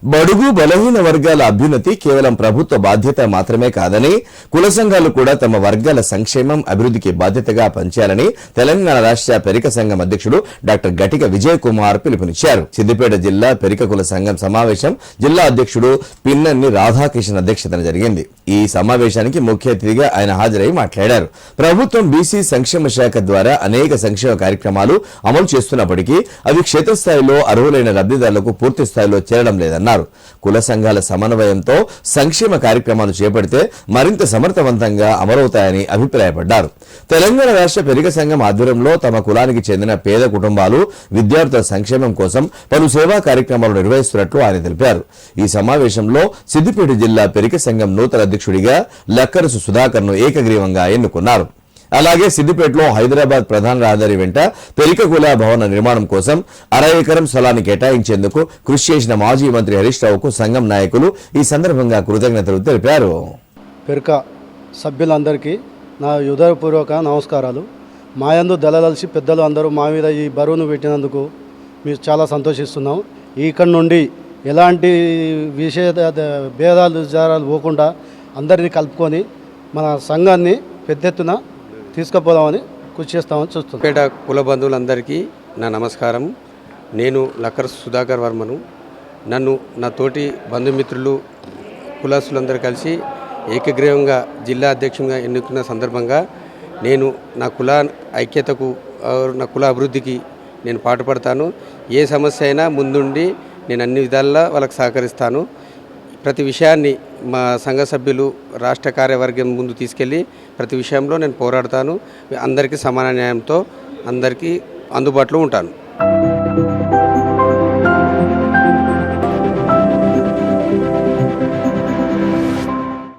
బడుగు బలహీన వర్గాల అభ్యున్నతి కేవలం ప్రభుత్వ బాధ్యత మాత్రమే కాదని కుల సంఘాలు కూడా తమ వర్గాల సంక్షేమం అభివృద్ధికి బాధ్యతగా పనిచేయాలని తెలంగాణ రాష్ట్ర పెరిక సంఘం అధ్యక్షుడు డాక్టర్ గటిక విజయ్ కుమార్ పిలుపునిచ్చారు. సిద్దిపేట జిల్లా పెరిక కుల సంఘం సమావేశం జిల్లా అధ్యక్షుడు పిన్నన్ని రాధాకృష్ణ అధ్యక్షతన జరిగింది. ఈ సమావేశానికి ముఖ్య అతిథిగా ఆయన హాజరై మాట్లాడారు. ప్రభుత్వం బీసీ సంక్షేమ శాఖ ద్వారా అనేక సంక్షేమ కార్యక్రమాలు అమలు చేస్తున్నప్పటికీ అవి క్షేత్రస్థాయిలో అర్హులైన లబ్ధిదారులకు పూర్తి స్థాయిలో చేరడం లేదన్నారు. కుల సంఘాల సమన్వయంతో సంక్షేమ కార్యక్రమాలు చేపడితే మరింత సమర్థవంతంగా అమలవుతాయని అభిప్రాయపడ్డారు. తెలంగాణ రాష్ట్ర పెరిక సంఘం ఆధ్వర్యంలో తమ కులానికి చెందిన పేద కుటుంబాలు విద్యార్థుల సంక్షేమం కోసం పలు సేవా కార్యక్రమాలు నిర్వహిస్తున్నట్లు ఆయన తెలిపారు. ఈ సమావేశంలో సిద్దిపేట జిల్లా పెరిక సంఘం నూతన అధ్యక్షుడిగా లక్కరసు సుధాకర్ను ఏకగ్రీవంగా ఎన్నుకున్నారు. అలాగే సిద్దిపేటలో హైదరాబాద్ ప్రధాన రహదారి వెంట పెరిక కుల భవన నిర్మాణం కోసం 60 ఎకరం స్థలాన్ని కేటాయించేందుకు కృషి చేసిన మాజీ మంత్రి హరీష్ రావుకు సంఘం నాయకులు ఈ సందర్భంగా కృతజ్ఞతలు తెలిపారు. పెరిక సభ్యులందరికీ నా హృదయపూర్వక నమస్కారాలు. మాయందు దళలసి పెద్దలు అందరూ మా మీద ఈ బరువును పెట్టినందుకు మేము చాలా సంతోషిస్తున్నాం. ఇక్కడ నుండి ఎలాంటి భేదాలు విచారాలు పోకుండా అందరినీ కలుపుకొని మన సంఘాన్ని పెద్ద ఎత్తున తీసుకుపోదామని కృషి చేస్తామని చూస్తున్నాం. పేట కుల బంధువులందరికీ నా నమస్కారం. నేను లక్కర్ సుధాకర్ వర్మను. నన్ను నా తోటి బంధుమిత్రులు కులస్తులందరూ కలిసి ఏకగ్రీవంగా జిల్లా అధ్యక్షునిగా ఎన్నుకున్న సందర్భంగా నేను నా కుల ఐక్యతకు నా కుల అభివృద్ధికి నేను పాటుపడతాను. ఏ సమస్య అయినా ముందుండి నేను అన్ని విధాలా వాళ్ళకి సహకరిస్తాను. ప్రతి విషయాన్ని మా సంఘ సభ్యులు రాష్ట్ర కార్యవర్గం ముందు తీసుకెళ్ళి ప్రతి విషయంలో నేను పోరాడతాను. అందరికీ సమాన న్యాయంతో అందరికీ అందుబాటులో ఉంటాను.